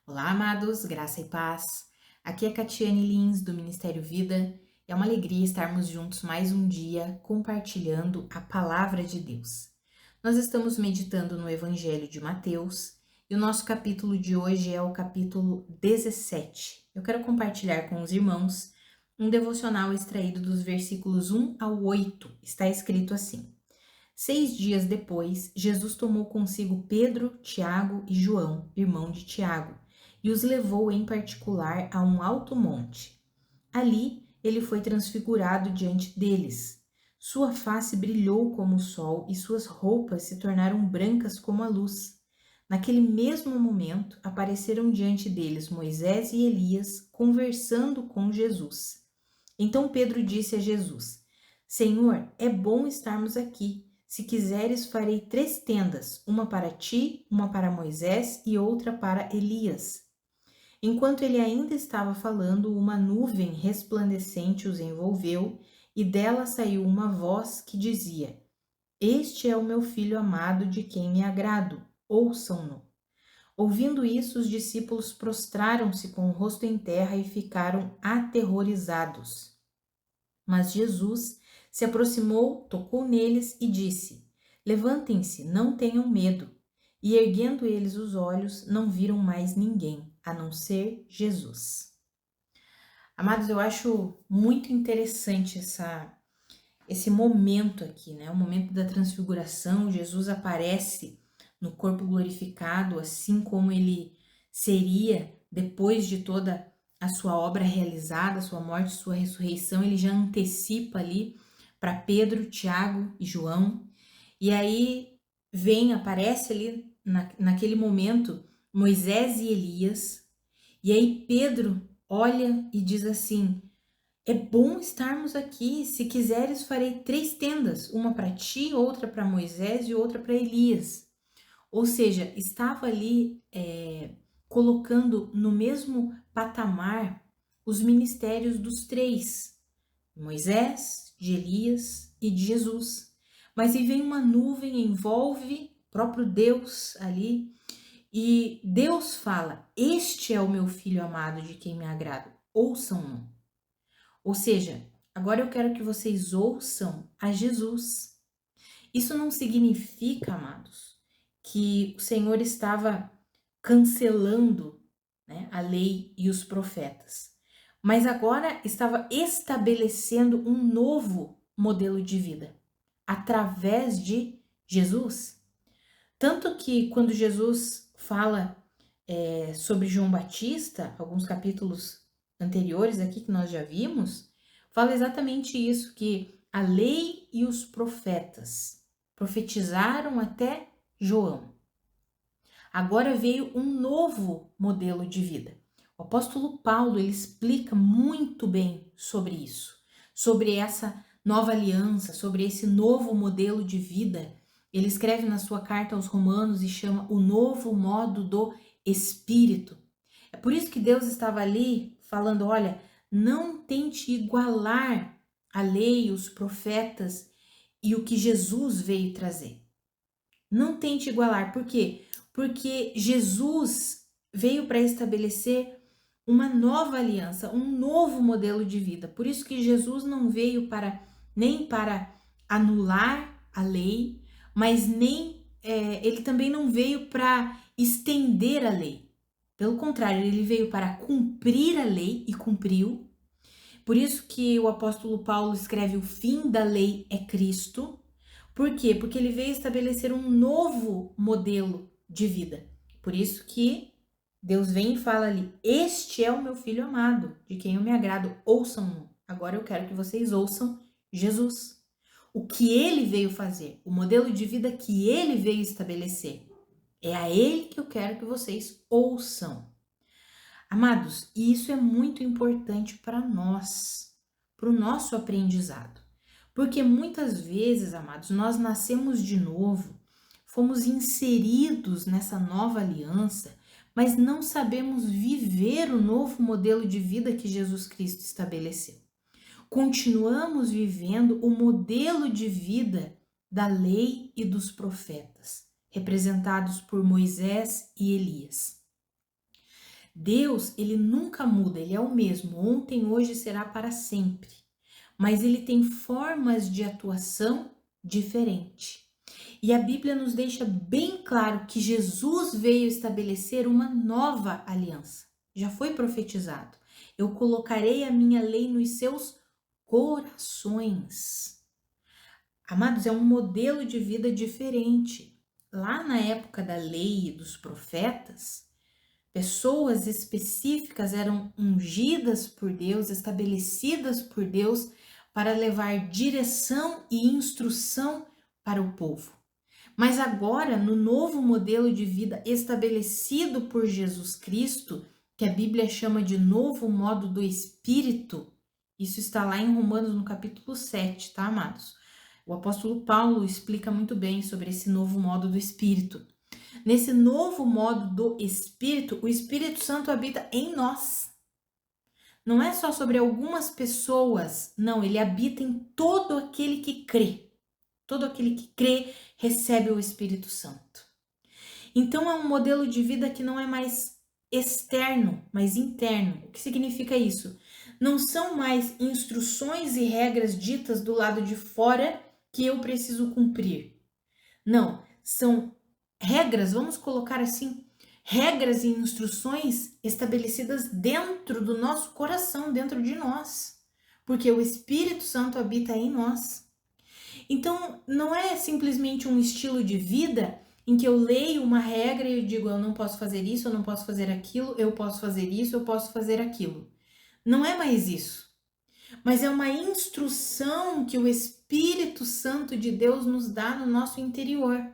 Olá, amados, graça e paz. Aqui é Catiane Lins, do Ministério Vida. É uma alegria estarmos juntos mais um dia compartilhando a palavra de Deus. Nós estamos meditando no Evangelho de Mateus e o nosso capítulo de hoje é o capítulo 17. Eu quero compartilhar com os irmãos um devocional extraído dos versículos 1 ao 8. Está escrito assim: 6 dias depois, Jesus tomou consigo Pedro, Tiago e João, irmão de Tiago, e os levou em particular a um alto monte. Ali, ele foi transfigurado diante deles. Sua face brilhou como o sol e suas roupas se tornaram brancas como a luz. Naquele mesmo momento, apareceram diante deles Moisés e Elias conversando com Jesus. Então Pedro disse a Jesus: Senhor, é bom estarmos aqui. Se quiseres, farei 3 tendas, uma para ti, uma para Moisés e outra para Elias. Enquanto ele ainda estava falando, uma nuvem resplandecente os envolveu e dela saiu uma voz que dizia: Este é o meu filho amado de quem me agrado, ouçam-no. Ouvindo isso, os discípulos prostraram-se com o rosto em terra e ficaram aterrorizados. Mas Jesus se aproximou, tocou neles e disse: Levantem-se, não tenham medo. E erguendo eles os olhos, não viram mais ninguém, a não ser Jesus. Amados, eu acho muito interessante esse momento aqui, né? O momento da transfiguração. Jesus aparece no corpo glorificado, assim como ele seria depois de toda a sua obra realizada, sua morte, sua ressurreição. Ele já antecipa ali para Pedro, Tiago e João. E aí aparece ali naquele momento Moisés e Elias. E aí Pedro olha e diz assim: é bom estarmos aqui. Se quiseres, farei 3 tendas, uma para ti, outra para Moisés e outra para Elias. Ou seja, estava ali colocando no mesmo patamar os ministérios dos 3, Moisés, de Elias e de Jesus. Mas aí vem uma nuvem, envolve o próprio Deus ali, e Deus fala: Este é o meu filho amado de quem me agrado, ouçam-no. Ou seja, agora eu quero que vocês ouçam a Jesus. Isso não significa, amados, que o Senhor estava cancelando, né, a lei e os profetas, mas agora estava estabelecendo um novo modelo de vida através de Jesus. Tanto que quando Jesus fala sobre João Batista, alguns capítulos anteriores aqui que nós já vimos, fala exatamente isso, que a lei e os profetas profetizaram até João. Agora veio um novo modelo de vida. O apóstolo Paulo, ele explica muito bem sobre isso, sobre essa nova aliança, sobre esse novo modelo de vida. Ele escreve na sua carta aos Romanos e chama o novo modo do Espírito. É por isso que Deus estava ali falando: olha, não tente igualar a lei, os profetas e o que Jesus veio trazer. Não tente igualar. Por quê? Porque Jesus veio para estabelecer uma nova aliança, um novo modelo de vida. Por isso que Jesus não veio nem para anular a lei, mas ele também não veio para estender a lei. Pelo contrário, ele veio para cumprir a lei e cumpriu. Por isso que o apóstolo Paulo escreve: o fim da lei é Cristo. Por quê? Porque ele veio estabelecer um novo modelo de vida. Por isso que Deus vem e fala ali: este é o meu filho amado, de quem eu me agrado, ouçam-no. Agora eu quero que vocês ouçam Jesus. O que ele veio fazer, o modelo de vida que ele veio estabelecer. É a ele que eu quero que vocês ouçam. Amados, isso é muito importante para nós, para o nosso aprendizado. Porque muitas vezes, amados, nós nascemos de novo, fomos inseridos nessa nova aliança, mas não sabemos viver o novo modelo de vida que Jesus Cristo estabeleceu. Continuamos vivendo o modelo de vida da lei e dos profetas, representados por Moisés e Elias. Deus, ele nunca muda, ele é o mesmo, ontem, hoje, será para sempre. Mas ele tem formas de atuação diferentes. E a Bíblia nos deixa bem claro que Jesus veio estabelecer uma nova aliança. Já foi profetizado. Eu colocarei a minha lei nos seus corações. Amados, é um modelo de vida diferente. Lá na época da lei e dos profetas, pessoas específicas eram ungidas por Deus, estabelecidas por Deus para levar direção e instrução para o povo. Mas agora, no novo modelo de vida estabelecido por Jesus Cristo, que a Bíblia chama de novo modo do Espírito, isso está lá em Romanos no capítulo 7, tá, amados? O apóstolo Paulo explica muito bem sobre esse novo modo do Espírito. Nesse novo modo do Espírito, o Espírito Santo habita em nós. Não é só sobre algumas pessoas, não, ele habita em todo aquele que crê. Todo aquele que crê recebe o Espírito Santo. Então é um modelo de vida que não é mais externo, mas interno. O que significa isso? Não são mais instruções e regras ditas do lado de fora que eu preciso cumprir. Não, são regras, vamos colocar assim, regras e instruções estabelecidas dentro do nosso coração, dentro de nós, porque o Espírito Santo habita em nós. Então, não é simplesmente um estilo de vida em que eu leio uma regra e eu digo, eu não posso fazer isso, eu não posso fazer aquilo, eu posso fazer isso, eu posso fazer aquilo. Não é mais isso. Mas é uma instrução que o Espírito Santo de Deus nos dá no nosso interior.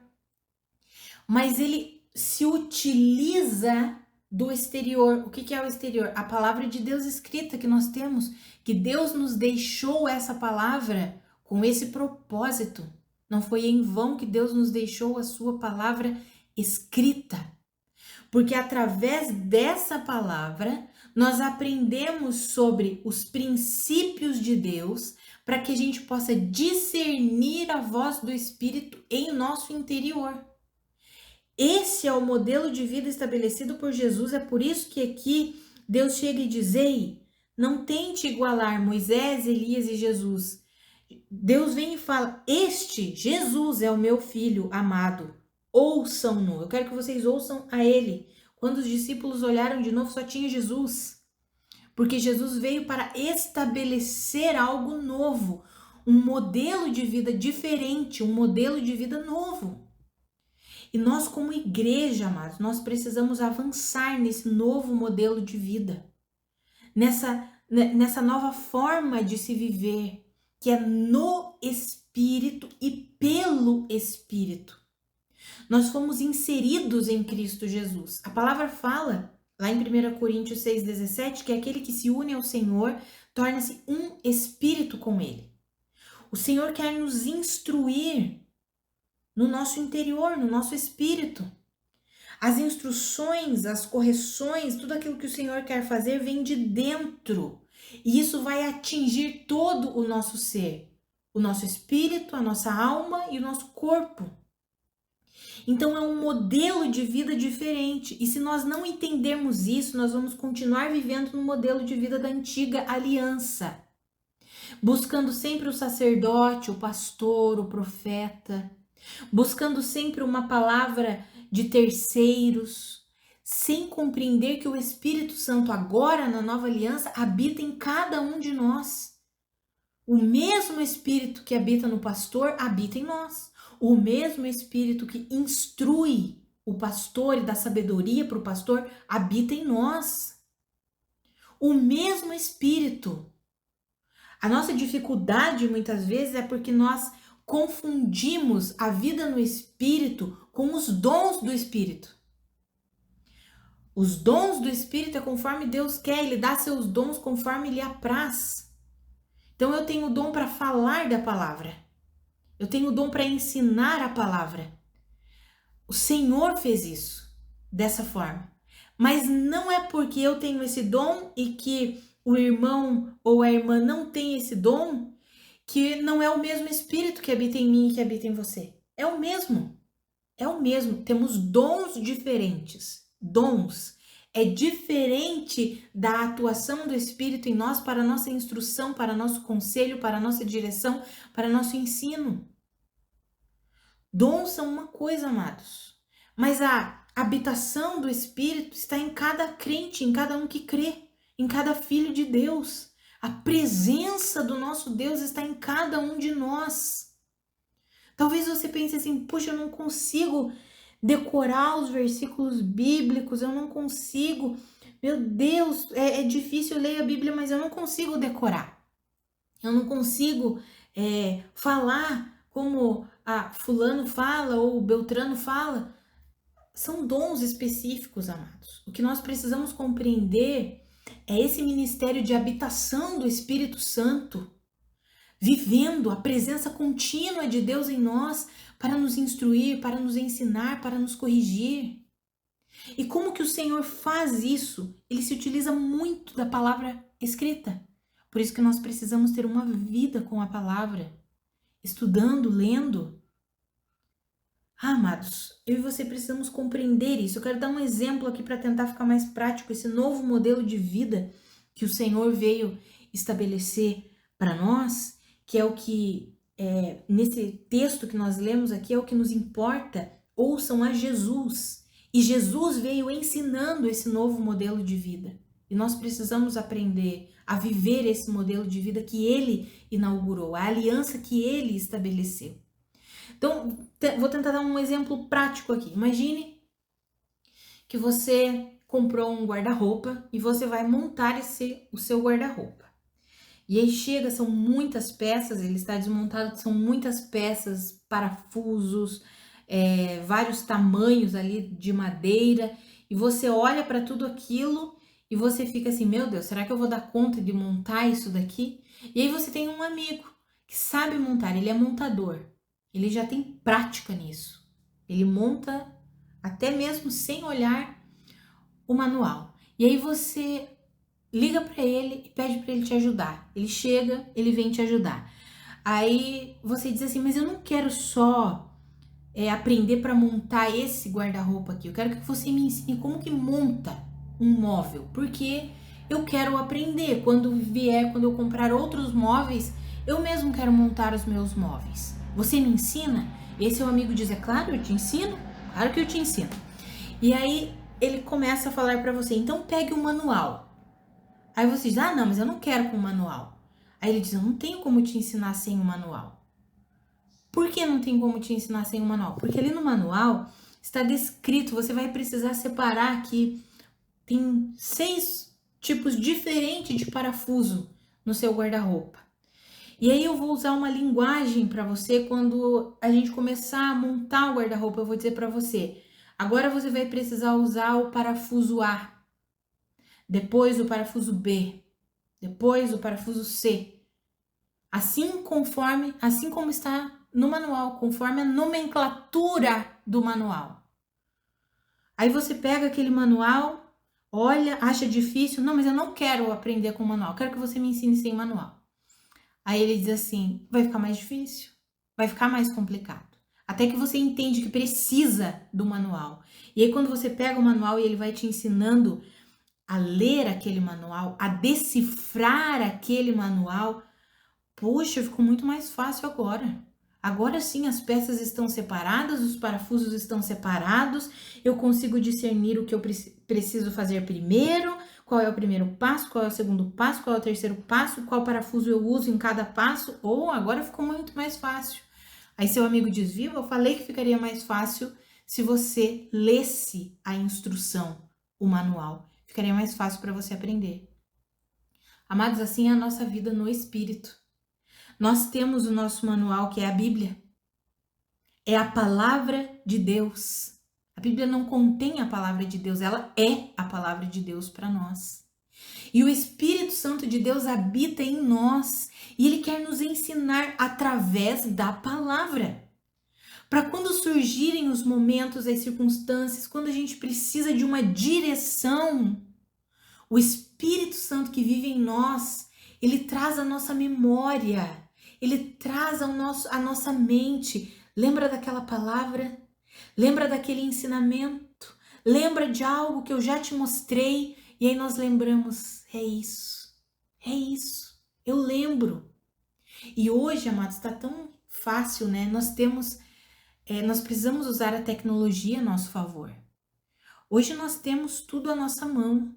Mas ele se utiliza do exterior. O que é o exterior? A palavra de Deus escrita que nós temos, que Deus nos deixou essa palavra com esse propósito. Não foi em vão que Deus nos deixou a sua palavra escrita. Porque através dessa palavra, nós aprendemos sobre os princípios de Deus para que a gente possa discernir a voz do Espírito em nosso interior. Esse é o modelo de vida estabelecido por Jesus, é por isso que aqui Deus chega e diz, ei, não tente igualar Moisés, Elias e Jesus. Deus vem e fala, este, Jesus, é o meu filho amado, ouçam-no. Eu quero que vocês ouçam a ele. Quando os discípulos olharam de novo, só tinha Jesus. Porque Jesus veio para estabelecer algo novo, um modelo de vida diferente, um modelo de vida novo. E nós, como igreja, amados, nós precisamos avançar nesse novo modelo de vida, nessa nova forma de se viver, que é no Espírito e pelo Espírito. Nós fomos inseridos em Cristo Jesus. A palavra fala, lá em 1 Coríntios 6,17, que aquele que se une ao Senhor torna-se um espírito com Ele. O Senhor quer nos instruir no nosso interior, no nosso espírito. As instruções, as correções, tudo aquilo que o Senhor quer fazer vem de dentro. E isso vai atingir todo o nosso ser, o nosso espírito, a nossa alma e o nosso corpo. Então é um modelo de vida diferente. E se nós não entendermos isso, nós vamos continuar vivendo no modelo de vida da antiga aliança, buscando sempre o sacerdote, o pastor, o profeta, buscando sempre uma palavra de terceiros, sem compreender que o Espírito Santo agora na nova aliança habita em cada um de nós. O mesmo Espírito que habita no pastor habita em nós. O mesmo Espírito que instrui o pastor e dá sabedoria para o pastor habita em nós. O mesmo Espírito. A nossa dificuldade muitas vezes é porque nós confundimos a vida no Espírito com os dons do Espírito. Os dons do Espírito é conforme Deus quer, Ele dá seus dons conforme Ele apraz. Então eu tenho o dom para falar da palavra. Eu tenho o dom para ensinar a palavra. O Senhor fez isso dessa forma. Mas não é porque eu tenho esse dom e que o irmão ou a irmã não tem esse dom que não é o mesmo Espírito que habita em mim e que habita em você. É o mesmo. É o mesmo. Temos dons diferentes. Dons É diferente da atuação do Espírito em nós para nossa instrução, para nosso conselho, para nossa direção, para nosso ensino. Dons são uma coisa, amados, mas a habitação do Espírito está em cada crente, em cada um que crê, em cada filho de Deus. A presença do nosso Deus está em cada um de nós. Talvez você pense assim, puxa, eu não consigo decorar os versículos bíblicos, eu não consigo, meu Deus, é difícil ler a Bíblia, mas eu não consigo decorar. Eu não consigo falar como fulano fala ou Beltrano fala. São dons específicos, amados. O que nós precisamos compreender é esse ministério de habitação do Espírito Santo, vivendo a presença contínua de Deus em nós para nos instruir, para nos ensinar, para nos corrigir. E como que o Senhor faz isso? Ele se utiliza muito da palavra escrita. Por isso que nós precisamos ter uma vida com a palavra, estudando, lendo. Amados, eu e você precisamos compreender isso. Eu quero dar um exemplo aqui para tentar ficar mais prático, esse novo modelo de vida que o Senhor veio estabelecer para nós, que é o que, nesse texto que nós lemos aqui, é o que nos importa. Ouçam a Jesus. E Jesus veio ensinando esse novo modelo de vida. E nós precisamos aprender a viver esse modelo de vida que ele inaugurou, a aliança que ele estabeleceu. Então, vou tentar dar um exemplo prático aqui. Imagine que você comprou um guarda-roupa e você vai montar o seu guarda-roupa. E aí chega, são muitas peças, ele está desmontado, são muitas peças, parafusos, vários tamanhos ali de madeira, e você olha para tudo aquilo e você fica assim, meu Deus, será que eu vou dar conta de montar isso daqui? E aí você tem um amigo que sabe montar, ele é montador, ele já tem prática nisso, ele monta até mesmo sem olhar o manual. E aí você liga para ele e pede para ele te ajudar. Ele chega, ele vem te ajudar. Aí você diz assim, mas eu não quero só aprender para montar esse guarda-roupa aqui. Eu quero que você me ensine como que monta um móvel, porque eu quero aprender. Quando eu comprar outros móveis, eu mesmo quero montar os meus móveis. Você me ensina? E seu amigo diz, é claro, eu te ensino. Claro que eu te ensino. E aí ele começa a falar para você, então pegue o manual. Aí você diz, não, mas eu não quero com o manual. Aí ele diz, eu não tenho como te ensinar sem o manual. Por que não tem como te ensinar sem o manual? Porque ali no manual está descrito, você vai precisar separar aqui, tem 6 tipos diferentes de parafuso no seu guarda-roupa. E aí eu vou usar uma linguagem para você, quando a gente começar a montar o guarda-roupa, eu vou dizer para você, agora você vai precisar usar o parafuso A, depois o parafuso B, depois o parafuso C. Assim como está no manual, conforme a nomenclatura do manual. Aí você pega aquele manual, olha, acha difícil, não, mas eu não quero aprender com o manual, quero que você me ensine sem manual. Aí ele diz assim, vai ficar mais difícil, vai ficar mais complicado. Até que você entende que precisa do manual. E aí quando você pega o manual e ele vai te ensinando a ler aquele manual, a decifrar aquele manual, puxa, ficou muito mais fácil agora. Agora sim as peças estão separadas, os parafusos estão separados, eu consigo discernir o que eu preciso fazer primeiro, qual é o primeiro passo, qual é o segundo passo, qual é o terceiro passo, qual parafuso eu uso em cada passo, ou agora ficou muito mais fácil. Aí seu amigo diz, viu, eu falei que ficaria mais fácil se você lesse a instrução, o manual. Ficaria mais fácil para você aprender. Amados, assim é a nossa vida no Espírito. Nós temos o nosso manual, que é a Bíblia. É a palavra de Deus. A Bíblia não contém a palavra de Deus, ela é a palavra de Deus para nós. E o Espírito Santo de Deus habita em nós e ele quer nos ensinar através da palavra. Para quando surgirem os momentos, as circunstâncias, quando a gente precisa de uma direção, o Espírito Santo que vive em nós, ele traz a nossa memória, ele traz a nossa mente. Lembra daquela palavra? Lembra daquele ensinamento? Lembra de algo que eu já te mostrei e aí nós lembramos, é isso, eu lembro. E hoje, amados, está tão fácil, né? Nós precisamos usar a tecnologia a nosso favor. Hoje nós temos tudo à nossa mão.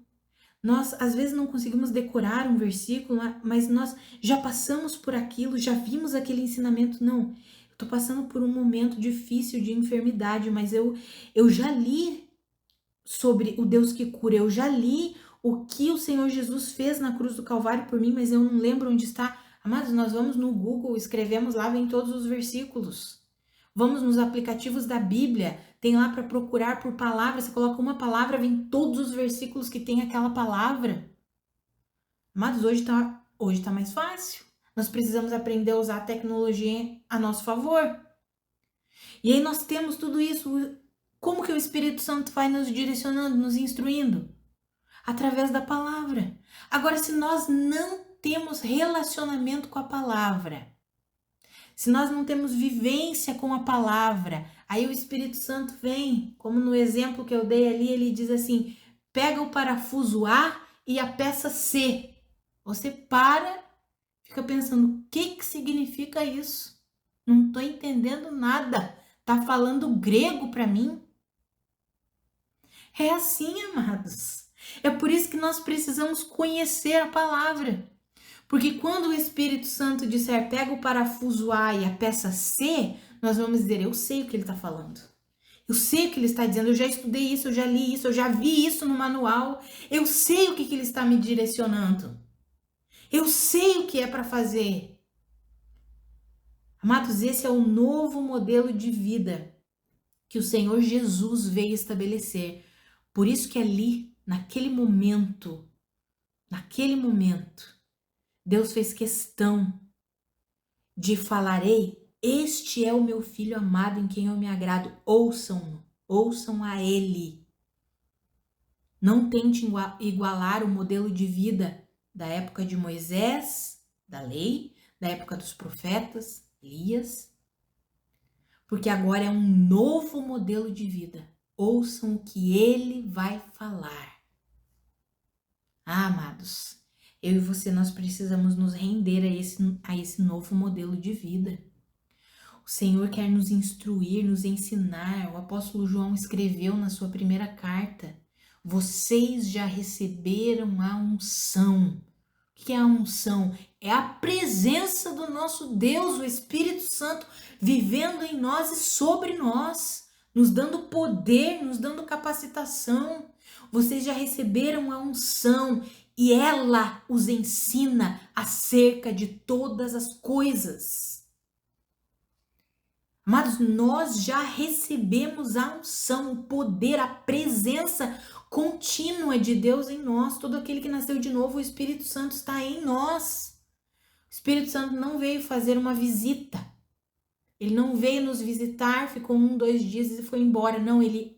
Nós, às vezes, não conseguimos decorar um versículo, mas nós já passamos por aquilo, já vimos aquele ensinamento. Não, eu tô passando por um momento difícil de enfermidade, mas eu já li sobre o Deus que cura, eu já li o que o Senhor Jesus fez na cruz do Calvário por mim, mas eu não lembro onde está. Amados, nós vamos no Google, escrevemos lá, vem todos os versículos. Vamos nos aplicativos da Bíblia, tem lá para procurar por palavra, você coloca uma palavra, vem todos os versículos que tem aquela palavra. Amados, hoje tá mais fácil. Nós precisamos aprender a usar a tecnologia a nosso favor. E aí nós temos tudo isso. Como que o Espírito Santo vai nos direcionando, nos instruindo? Através da palavra. Agora, se nós não temos relacionamento com a palavra, se nós não temos vivência com a palavra, aí o Espírito Santo vem, como no exemplo que eu dei ali, ele diz assim, pega o parafuso A e a peça C. Você para, fica pensando, o que significa isso? Não estou entendendo nada. Tá falando grego para mim? É assim, amados. É por isso que nós precisamos conhecer a palavra. Porque quando o Espírito Santo disser, pega o parafuso A e a peça C, nós vamos dizer, eu sei o que ele está falando. Eu sei o que ele está dizendo, eu já estudei isso, eu já li isso, eu já vi isso no manual. Eu sei o que ele está me direcionando. Eu sei o que é para fazer. Amados, esse é o novo modelo de vida que o Senhor Jesus veio estabelecer. Por isso que ali, naquele momento, Deus fez questão de falar, ei, este é o meu filho amado em quem eu me agrado, ouçam a ele. Não tente igualar o modelo de vida da época de Moisés, da lei, da época dos profetas, Elias, porque agora é um novo modelo de vida. Ouçam o que ele vai falar. Ah, amados, eu e você, nós precisamos nos render a esse novo modelo de vida. O Senhor quer nos instruir, nos ensinar. O apóstolo João escreveu na sua primeira carta, vocês já receberam a unção. O que é a unção? É a presença do nosso Deus, o Espírito Santo, vivendo em nós e sobre nós, nos dando poder, nos dando capacitação. Vocês já receberam a unção e ela os ensina acerca de todas as coisas. Amados, nós já recebemos a unção, o poder, a presença contínua de Deus em nós. Todo aquele que nasceu de novo, o Espírito Santo está em nós. O Espírito Santo não veio fazer uma visita. Ele não veio nos visitar, ficou 1, 2 dias e foi embora. Não, ele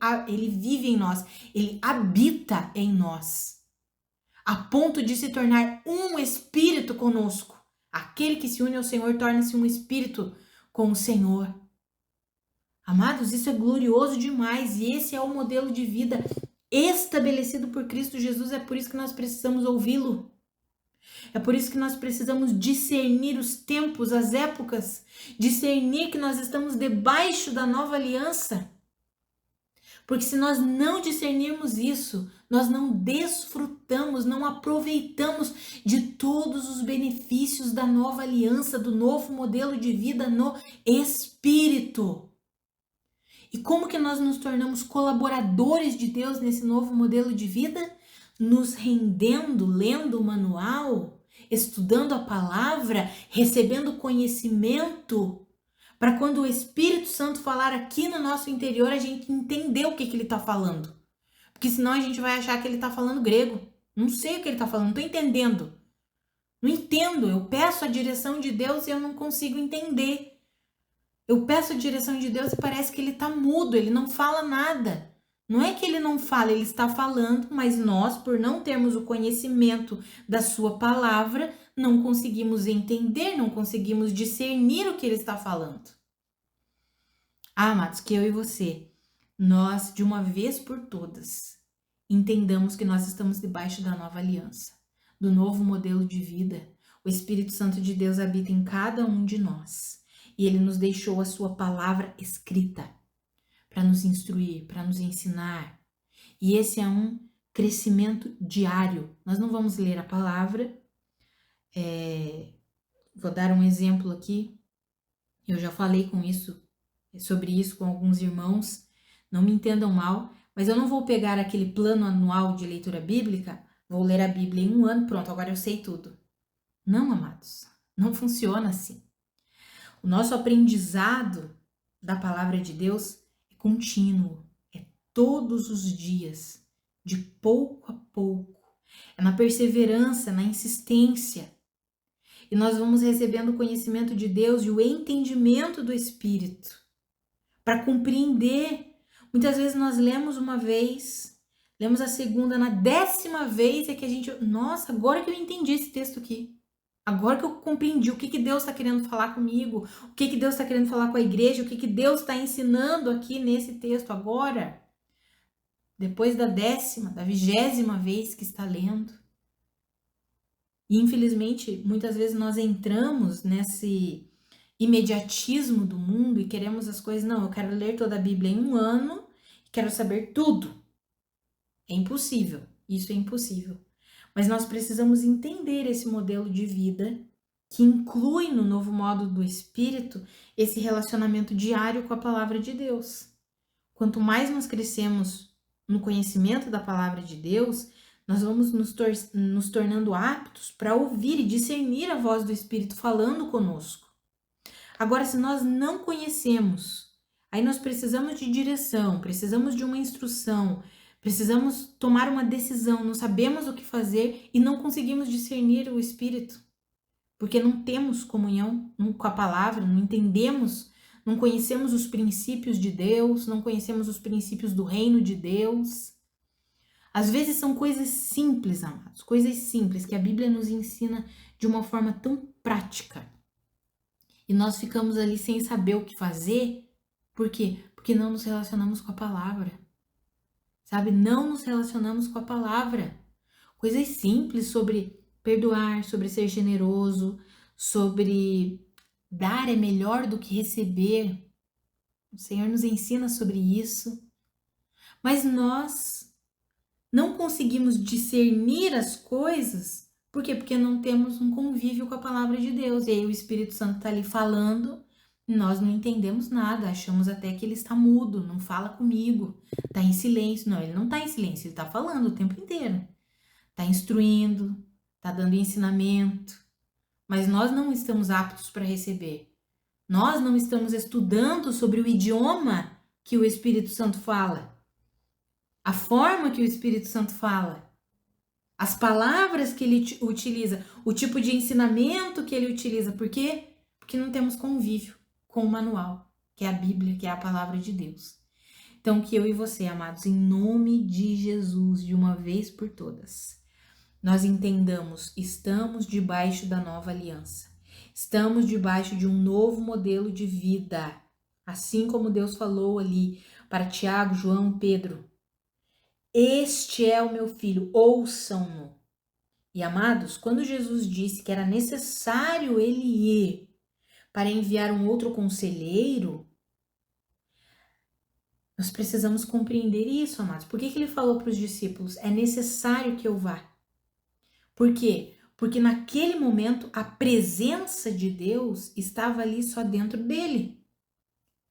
vive em nós. Ele habita em nós. A ponto de se tornar um espírito conosco. Aquele que se une ao Senhor torna-se um espírito com o Senhor. Amados, isso é glorioso demais e esse é o modelo de vida estabelecido por Cristo Jesus. É por isso que nós precisamos ouvi-lo. É por isso que nós precisamos discernir os tempos, as épocas, discernir que nós estamos debaixo da nova aliança. Porque se nós não discernirmos isso, nós não desfrutamos, não aproveitamos de todos os benefícios da nova aliança, do novo modelo de vida no Espírito. E como que nós nos tornamos colaboradores de Deus nesse novo modelo de vida? Nos rendendo, lendo o manual, estudando a palavra, recebendo conhecimento, para quando o Espírito Santo falar aqui no nosso interior, a gente entender o que ele está falando. Porque senão a gente vai achar que ele está falando grego. Não sei o que ele está falando, não estou entendendo. Não entendo, eu peço a direção de Deus e eu não consigo entender. Eu peço a direção de Deus e parece que ele está mudo, ele não fala nada. Não é que ele não fala, ele está falando, mas nós, por não termos o conhecimento da sua palavra, não conseguimos entender, não conseguimos discernir o que ele está falando. Ah, amados, que eu e você nós, de uma vez por todas, entendamos que nós estamos debaixo da nova aliança, do novo modelo de vida. O Espírito Santo de Deus habita em cada um de nós e ele nos deixou a sua palavra escrita para nos instruir, para nos ensinar. E esse é um crescimento diário. Nós não vamos ler a palavra. Vou dar um exemplo aqui. Eu já falei sobre isso com alguns irmãos. Não me entendam mal, mas eu não vou pegar aquele plano anual de leitura bíblica, vou ler a Bíblia em um ano, pronto, agora eu sei tudo. Não, amados, não funciona assim. O nosso aprendizado da palavra de Deus é contínuo, é todos os dias, de pouco a pouco. É na perseverança, na insistência. E nós vamos recebendo o conhecimento de Deus e o entendimento do Espírito para compreender. Muitas vezes nós lemos uma vez, lemos a segunda, na 10ª vez é que a gente, nossa, agora que eu entendi esse texto aqui. Agora que eu compreendi o que Deus está querendo falar comigo, o que Deus está querendo falar com a igreja, o que Deus está ensinando aqui nesse texto agora. Depois da 10ª, da 20ª vez que está lendo. E infelizmente, muitas vezes nós entramos nesse imediatismo do mundo e queremos as coisas, não, eu quero ler toda a Bíblia em um ano e quero saber tudo. É impossível, isso é impossível. Mas nós precisamos entender esse modelo de vida que inclui no novo modo do Espírito esse relacionamento diário com a palavra de Deus. Quanto mais nós crescemos no conhecimento da palavra de Deus, nós vamos nos tornando aptos para ouvir e discernir a voz do Espírito falando conosco. Agora, se nós não conhecemos, aí nós precisamos de direção, precisamos de uma instrução, precisamos tomar uma decisão, não sabemos o que fazer e não conseguimos discernir o Espírito, porque não temos comunhão com a palavra, não entendemos, não conhecemos os princípios de Deus, não conhecemos os princípios do reino de Deus. Às vezes são coisas simples, amados, coisas simples que a Bíblia nos ensina de uma forma tão prática. E nós ficamos ali sem saber o que fazer. Por quê? Porque não nos relacionamos com a palavra. Sabe? Não nos relacionamos com a palavra. Coisas simples sobre perdoar, sobre ser generoso, sobre dar é melhor do que receber. O Senhor nos ensina sobre isso. Mas nós não conseguimos discernir as coisas. Por quê? Porque não temos um convívio com a palavra de Deus. E aí o Espírito Santo está ali falando, e nós não entendemos nada, achamos até que ele está mudo, não fala comigo, está em silêncio. Não, ele não está em silêncio, ele está falando o tempo inteiro. Está instruindo, está dando ensinamento. Mas nós não estamos aptos para receber. Nós não estamos estudando sobre o idioma que o Espírito Santo fala. A forma que o Espírito Santo fala. As palavras que ele utiliza, o tipo de ensinamento que ele utiliza. Por quê? Porque não temos convívio com o manual, que é a Bíblia, que é a palavra de Deus. Então, que eu e você, amados, em nome de Jesus, de uma vez por todas, nós entendamos, estamos debaixo da nova aliança. Estamos debaixo de um novo modelo de vida. Assim como Deus falou ali para Tiago, João, Pedro. Este é o meu filho, ouçam-no. E amados, quando Jesus disse que era necessário ele ir para enviar um outro conselheiro, nós precisamos compreender isso, amados. Por que ele falou para os discípulos? É necessário que eu vá. Por quê? Porque naquele momento a presença de Deus estava ali só dentro dele.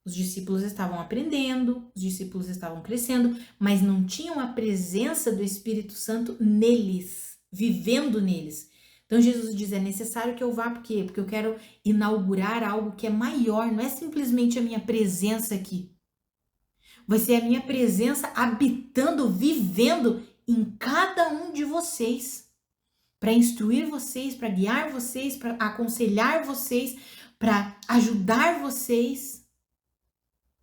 Os discípulos estavam aprendendo, os discípulos estavam crescendo, mas não tinham a presença do Espírito Santo neles, vivendo neles. Então Jesus diz, é necessário que eu vá, por quê? Porque eu quero inaugurar algo que é maior, não é simplesmente a minha presença aqui. Vai ser a minha presença habitando, vivendo em cada um de vocês, para instruir vocês, para guiar vocês, para aconselhar vocês, para ajudar vocês.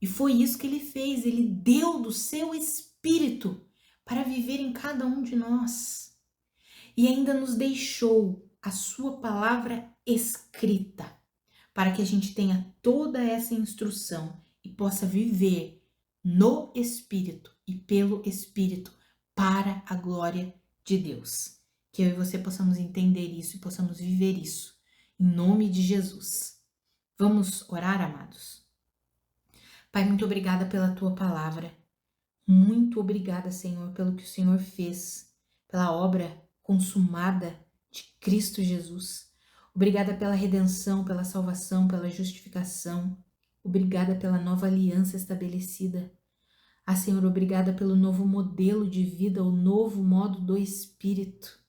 E foi isso que ele fez, ele deu do seu Espírito para viver em cada um de nós. E ainda nos deixou a sua palavra escrita, para que a gente tenha toda essa instrução e possa viver no Espírito e pelo Espírito, para a glória de Deus. Que eu e você possamos entender isso e possamos viver isso, em nome de Jesus. Vamos orar, amados? Pai, muito obrigada pela tua palavra. Muito obrigada, Senhor, pelo que o Senhor fez, pela obra consumada de Cristo Jesus. Obrigada pela redenção, pela salvação, pela justificação. Obrigada pela nova aliança estabelecida. Ah, Senhor, obrigada pelo novo modelo de vida, o novo modo do Espírito.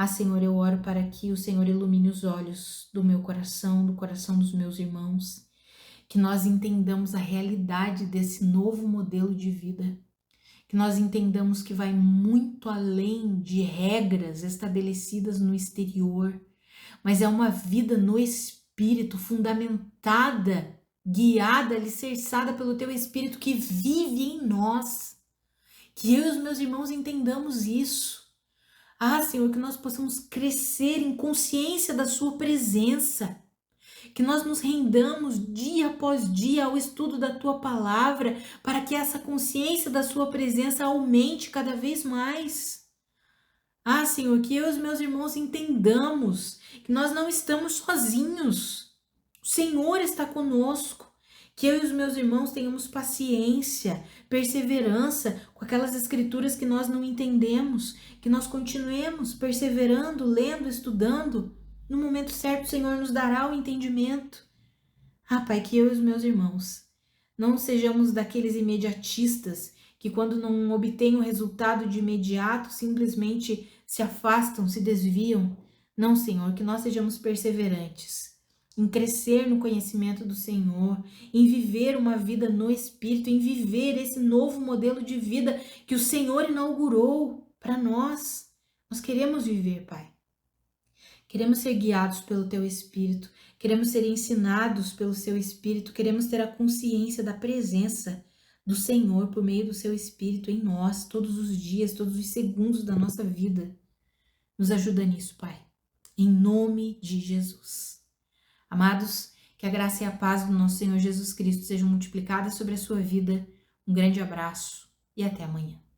Ah, Senhor, eu oro para que o Senhor ilumine os olhos do meu coração, do coração dos meus irmãos, que nós entendamos a realidade desse novo modelo de vida, que nós entendamos que vai muito além de regras estabelecidas no exterior, mas é uma vida no Espírito, fundamentada, guiada, alicerçada pelo Teu Espírito que vive em nós. Que eu e os meus irmãos entendamos isso. Ah, Senhor, que nós possamos crescer em consciência da Sua presença, que nós nos rendamos dia após dia ao estudo da Tua palavra, para que essa consciência da Sua presença aumente cada vez mais. Ah, Senhor, que eu e os meus irmãos entendamos que nós não estamos sozinhos. O Senhor está conosco. Que eu e os meus irmãos tenhamos paciência, perseverança com aquelas escrituras que nós não entendemos, que nós continuemos perseverando, lendo, estudando. No momento certo, o Senhor nos dará o entendimento. Ah, Pai, que eu e os meus irmãos não sejamos daqueles imediatistas que, quando não obtêm o resultado de imediato, simplesmente se afastam, se desviam. Não, Senhor, que nós sejamos perseverantes em crescer no conhecimento do Senhor, em viver uma vida no Espírito, em viver esse novo modelo de vida que o Senhor inaugurou para nós. Nós queremos viver, Pai. Queremos ser guiados pelo Teu Espírito, queremos ser ensinados pelo Seu Espírito, queremos ter a consciência da presença do Senhor por meio do Seu Espírito em nós, todos os dias, todos os segundos da nossa vida. Nos ajuda nisso, Pai, em nome de Jesus. Amados, que a graça e a paz do nosso Senhor Jesus Cristo sejam multiplicadas sobre a sua vida. Um grande abraço e até amanhã.